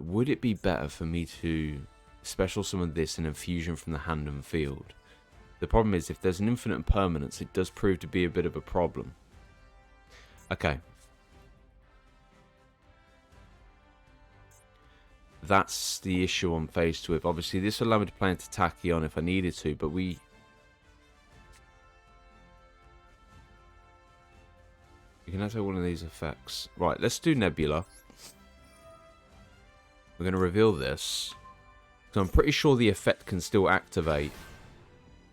Would it be better for me to special summon this and infusion from the hand and field? The problem is, if there's an infinite impermanence, it does prove to be a bit of a problem. Okay. That's the issue I'm faced with. Obviously, this will allow me to play into Tachyon if I needed to, but we can activate one of these effects. Right, let's do Nebula. We're going to reveal this. So I'm pretty sure the effect can still activate,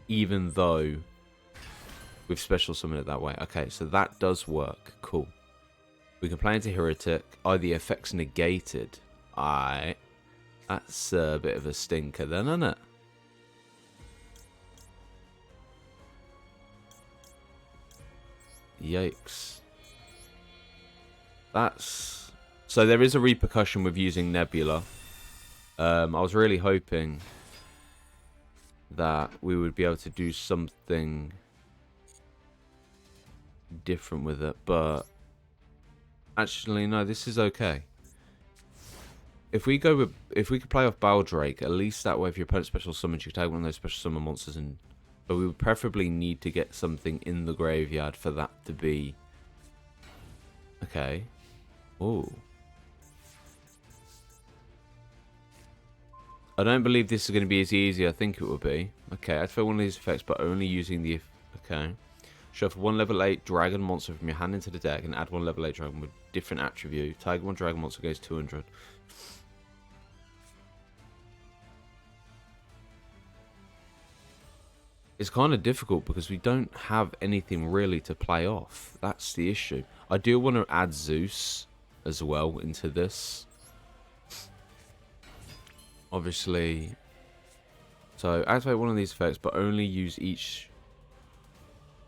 even though we've special summoned it that way. Okay, so that does work. Cool. We can play into Heretic. Oh, the effect's negated. Alright. That's a bit of a stinker then, isn't it? Yikes. That's... So there is a repercussion with using Nebula. I was really hoping that we would be able to do something different with it, but actually no, this is okay. If we could play off Baldrake, at least that way if your opponent special summons, you can take one of those special summon monsters, and but we would preferably need to get something in the graveyard for that to be okay. Oh, I don't believe this is going to be as easy as I think it will be. Okay, I'd throw one of these effects, but only using the... Okay. Shuffle one level 8 dragon monster from your hand into the deck and add one level 8 dragon with different attribute. Target one dragon monster goes 200. It's kind of difficult because we don't have anything really to play off. That's the issue. I do want to add Zeus as well into this. Obviously, so activate one of these effects, but only use each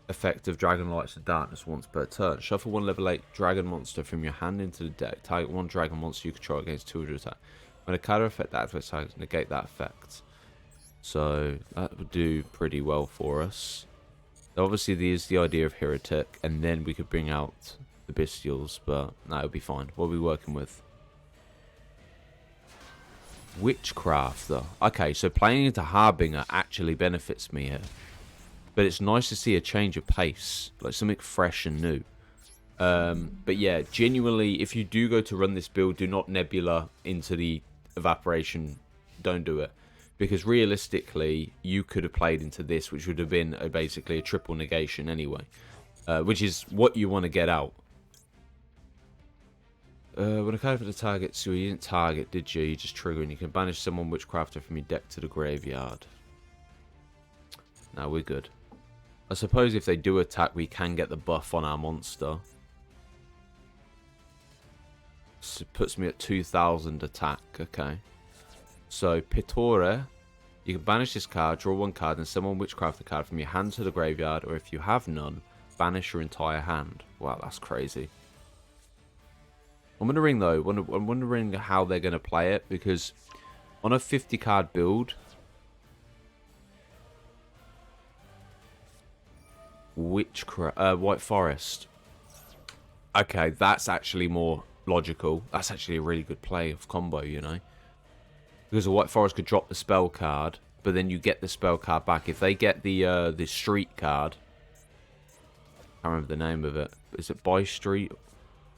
effect of Dragon Lights of Darkness once per turn. Shuffle one level 8 dragon monster from your hand into the deck. Target one dragon monster you control against 200 attack. When a counter effect that activates, targets, negate that effect. So that would do pretty well for us. Obviously, there's the idea of Heretic, and then we could bring out the Bestials, but that would be fine. What are we working with? Witchcrafter. Okay, so playing into Harbinger actually benefits me here. But it's nice to see a change of pace. Like something fresh and new. But yeah, genuinely, if you do go to run this build, do not Nebula into the Evaporation. Don't do it. Because realistically, you could have played into this, which would have been basically a triple negation anyway. Which is what you want to get out. When a card for the target, so you didn't target, did you? You just trigger and you can banish someone Witchcrafter from your deck to the graveyard. Now we're good. I suppose if they do attack, we can get the buff on our monster. So it puts me at 2000 attack, okay. So, Pittore, you can banish this card, draw one card, and summon Witchcrafter card from your hand to the graveyard, or if you have none, banish your entire hand. Wow, that's crazy. I'm wondering though, I'm wondering how they're going to play it, because on a 50 card build, White Forest. Okay, that's actually more logical. That's actually a really good play of combo, you know. Because a White Forest could drop the spell card, but then you get the spell card back. If they get the street card, I can't remember the name of it. Is it By Street?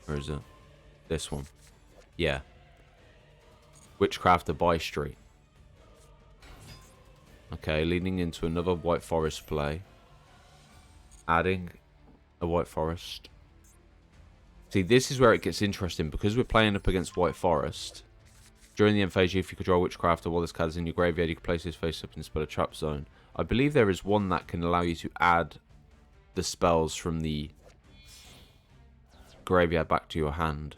Or is it this one? Yeah. Witchcrafter By Street. Okay, leading into another White Forest play. Adding a White Forest. See, this is where it gets interesting, because we're playing up against White Forest. During the end phase, if you control Witchcrafter while this card is in your graveyard, you can place this face up and spell a trap zone. I believe there is one that can allow you to add the spells from the graveyard back to your hand.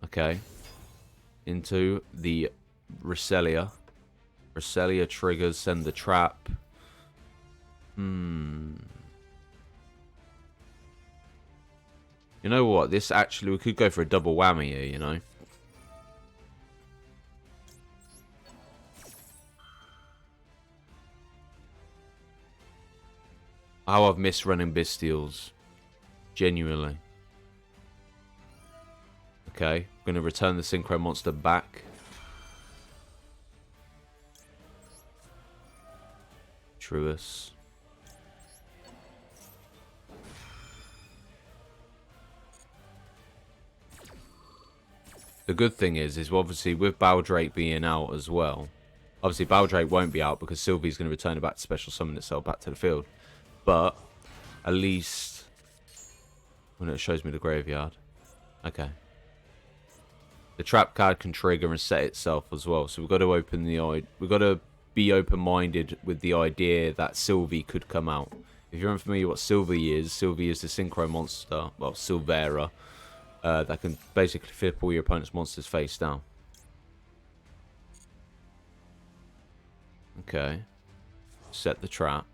Okay. Into the Reselia. Reselia triggers, send the trap. You know what? This actually, we could go for a double whammy here, you know. How I've missed running Bestials. Genuinely. Okay. We're going to return the Synchro monster back. Truus. The good thing is obviously with Baldrake being out as well. Obviously Baldrake won't be out because Sylvie's going to return it back to special summon itself back to the field. But at least when it shows me the graveyard. Okay. The trap card can trigger and set itself as well. So we've got to open the we've got to be open-minded with the idea that Sylvie could come out. If you're unfamiliar what Sylvie is the synchro monster, well, Silvera, that can basically flip all your opponent's monsters face down. Okay. Set the trap.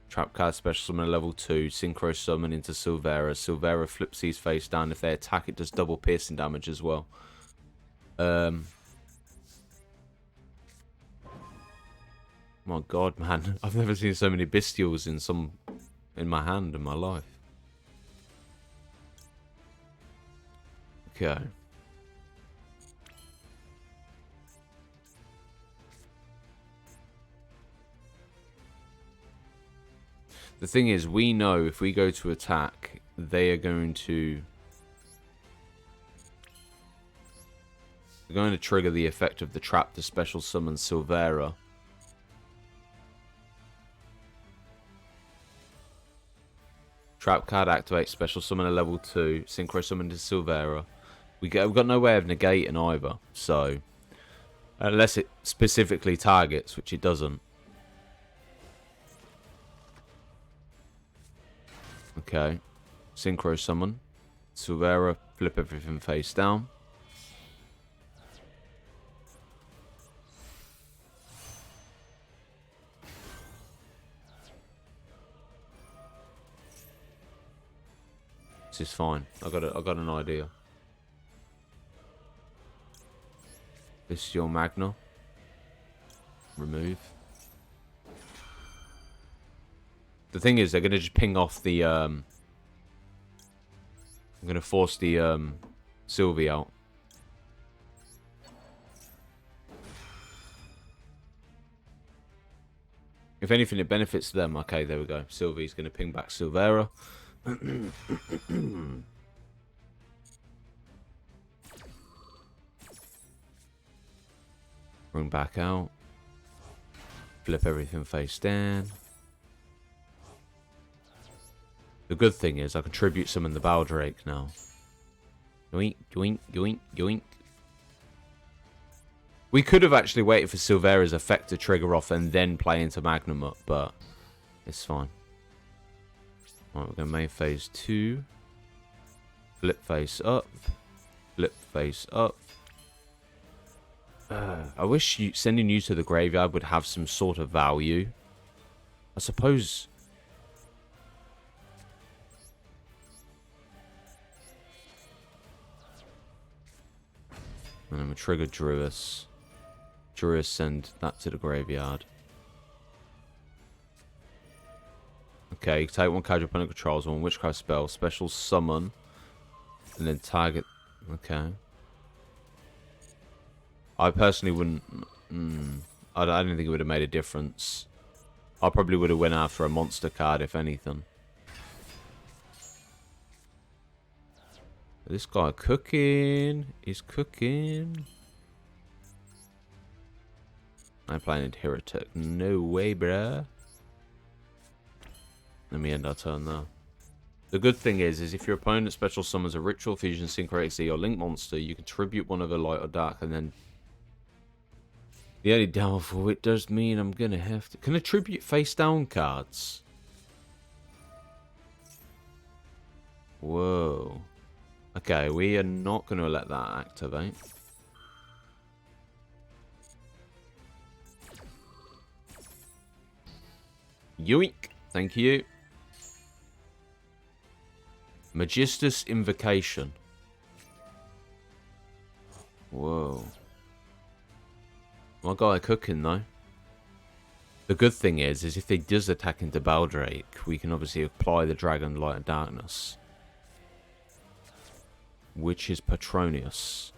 Trap card special summon level 2, synchro summon into Silvera. Silvera flips these face down. If they attack, it does double piercing damage as well. My god, man. I've never seen so many bestials in my hand in my life. Okay. The thing is, we know if we go to attack, they are going to... They're going to trigger the effect of the trap to special summon Silvera. Trap card activates special summon a level 2, synchro summon to Silvera. We've got no way of negating either, so... Unless it specifically targets, which it doesn't. Okay. Synchro summon. Silvera, flip everything face down. This is fine. I got an idea. This is your Magna. Remove. The thing is, they're gonna just ping off the I'm gonna force the Sylvie out. If anything, it benefits them. Okay, there we go. Sylvie's gonna ping back Silvera. Bring back out. Flip everything face down. The good thing is I can tribute summon the Baldrake now. Yoink, yoink, yoink, yoink. We could have actually waited for Silvera's effect to trigger off and then play into Magnum up, but it's fine. Right, we're going to main phase 2. Flip face up. Flip face up. I wish sending you to the graveyard would have some sort of value. I suppose... And I'm going to trigger Druis. Druis, send that to the graveyard. Okay, you take one card your opponent controls, one witchcraft spell, special summon, and then target. Okay. I personally wouldn't... I don't think it would have made a difference. I probably would have went after a monster card, if anything. This guy cooking. He's cooking. I'm playing a heretic. No way, bruh. Let me end our turn there. The good thing is if your opponent special summons a Ritual Fusion, Synchro XD, or Link monster, you can tribute one of a light or dark, and then... The only downfall, it does mean I'm gonna have to... Can I tribute face down cards? Whoa. Okay, we are not going to let that activate. Yoink. Thank you. Magistus Invocation. Whoa. My guy cooking, though. The good thing is if he does attack into Baldrake, we can obviously apply the Dragon Light and Darkness. which is Petronius.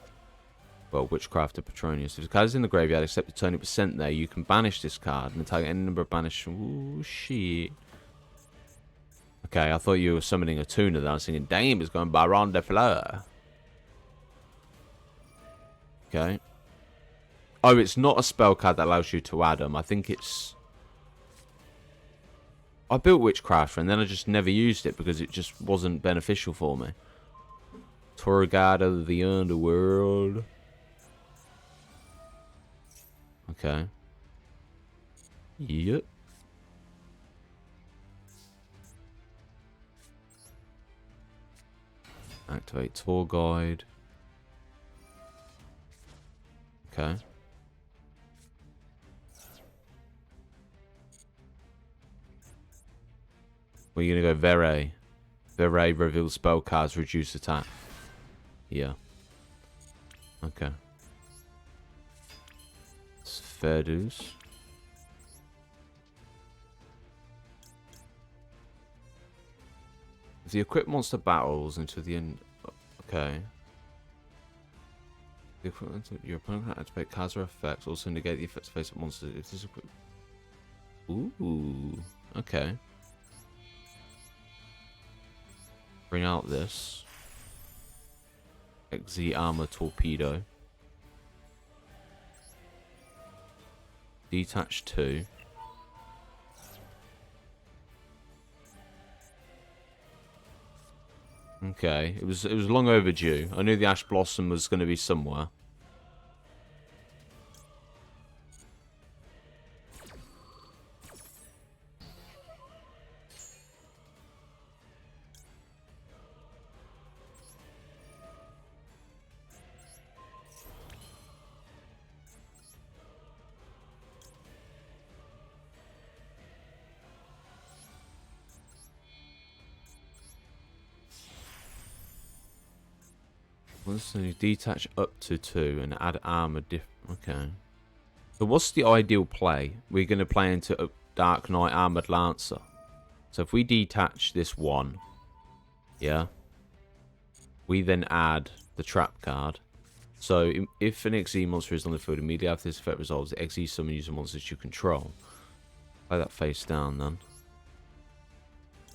Well, Witchcrafter Petronius. If the card is in the graveyard, except the 20% there, you can banish this card and target any number of banish. Ooh, shit. Okay, I thought you were summoning a tuner there. I was thinking, damn, it's going Baron de Fleur. Okay. Oh, it's not a spell card that allows you to add them. I think it's... I built Witchcrafter and then I just never used it because it just wasn't beneficial for me. Tour Guide of the Underworld. Okay. Yep. Activate Tour Guide. Okay. We're gonna go Vere. Vere reveals spell cards, reduce attack. Yeah. Okay. It's fair dues. If the equipped monster battles until the end... Okay. The equivalent of your opponent can activate cards or effects, also negate the effects of face-up monsters. If this equipped... Ooh. Okay. Bring out this. XZ Armor Torpedo. Detach 2. Okay, it was long overdue. I knew the Ash Blossom was going to be somewhere. So you detach up to 2 and add armor okay. So what's the ideal play? We're going to play into a Dark Knight Armored Lancer. So if we detach this one, yeah, we then add the trap card. So if an XE monster is on the field, immediately after this effect resolves, the XE summon user monsters you control. Play that face down then.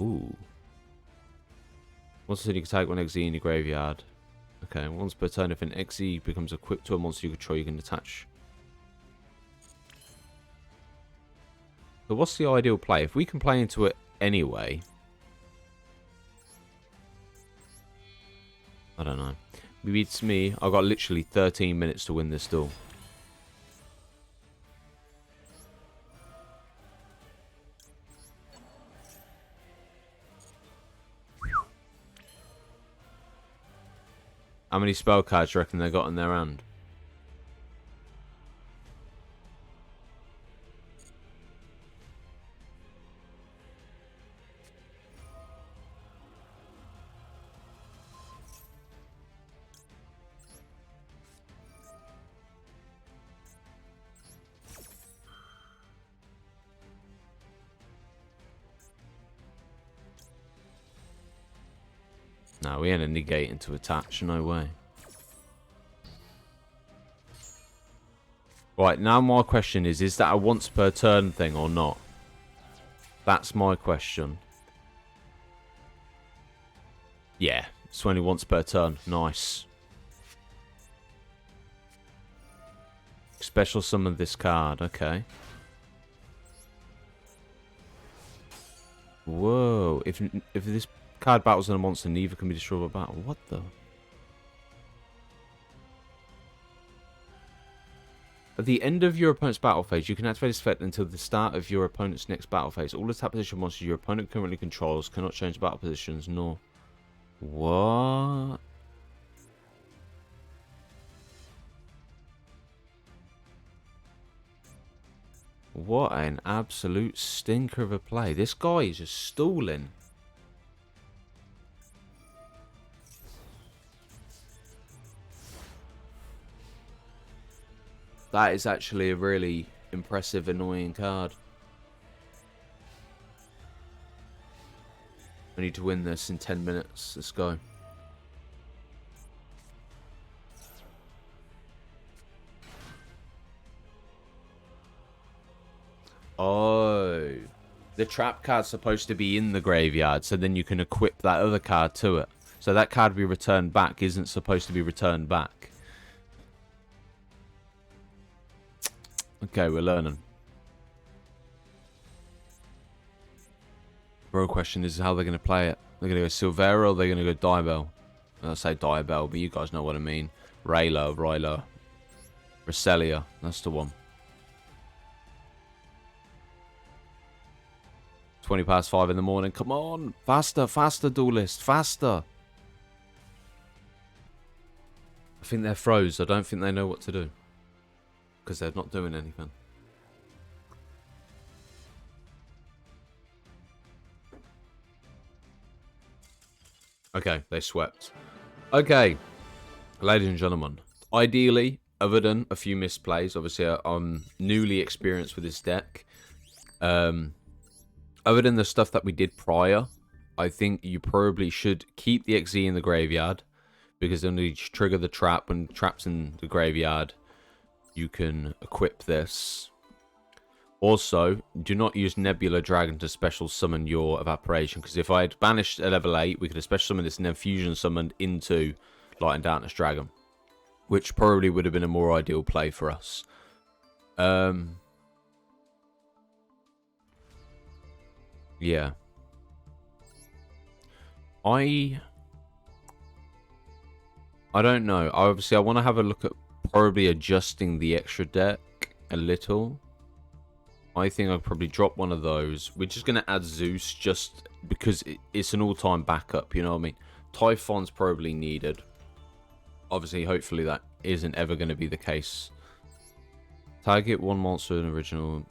Ooh. Once you can tag one XE in your graveyard. Okay, once per turn, if an XE becomes equipped to a monster you control, you can attach. So what's the ideal play? If we can play into it anyway... I don't know. Maybe it's me. I've got literally 13 minutes to win this duel. How many spell cards do you reckon they got in their hand? No, we ain't a negate into attach, no way. Right, now my question is that a once per turn thing or not? That's my question. Yeah, it's only once per turn. Nice. Special summon this card, okay. Whoa, if this card battles on a monster, neither can be destroyed by battle. What the? At the end of your opponent's battle phase, you can activate this effect until the start of your opponent's next battle phase. All attack position monsters your opponent currently controls cannot change battle positions, nor... What? What an absolute stinker of a play. This guy is just stalling. That is actually a really impressive, annoying card. I need to win this in 10 minutes. Let's go. Oh. The trap card's supposed to be in the graveyard, so then you can equip that other card to it. So that card we returned back isn't supposed to be returned back. Okay, we're learning. Real question is how they're going to play it. They're going to go Silvera or they're going to go Diabell? I'll say Diabell, but you guys know what I mean. Rylo. Roselia, that's the one. 20 past 5 in the morning. Come on. Faster, duelist. Faster. I think they're froze. I don't think they know what to do. Because they're not doing anything. Okay, they swept. Okay. Ladies and gentlemen. Ideally, other than a few misplays, obviously I'm newly experienced with this deck. Other than the stuff that we did prior, I think you probably should keep the XZ in the graveyard. Because then you trigger the trap. When the trap's in the graveyard, you can equip this. Also, do not use Nebula Dragon to special summon your Evaporation. Because if I had banished a level 8, we could have special summoned this and then fusion summoned into Light and Darkness Dragon. Which probably would have been a more ideal play for us. Yeah. I don't know. Obviously, I want to have a look at probably adjusting the extra deck a little. I think I'll probably drop one of those. We're just going to add Zeus just because it's an all-time backup, you know what I mean? Typhon's probably needed. Obviously, hopefully that isn't ever going to be the case. Target one monster in original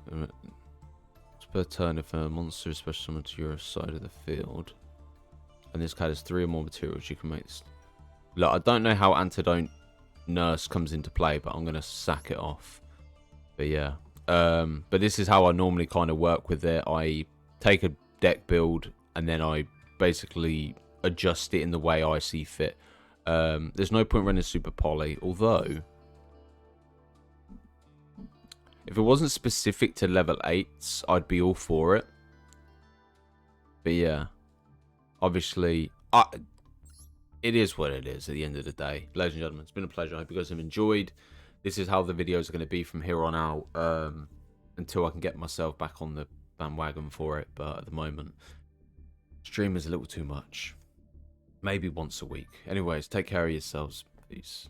per turn if a monster is special summoned to your side of the field. And this card has 3 or more materials. You can make this. Look, I don't know how Antidote Nurse comes into play, but I'm going to sack it off. But yeah. But this is how I normally kind of work with it. I take a deck build and then I basically adjust it in the way I see fit. There's no point running Super Poly, although if it wasn't specific to level 8s, I'd be all for it. But yeah, obviously, it is what it is at the end of the day. Ladies and gentlemen, it's been a pleasure. I hope you guys have enjoyed. This is how the videos are going to be from here on out until I can get myself back on the bandwagon for it. But at the moment, stream is a little too much. Maybe once a week. Anyways, take care of yourselves. Peace.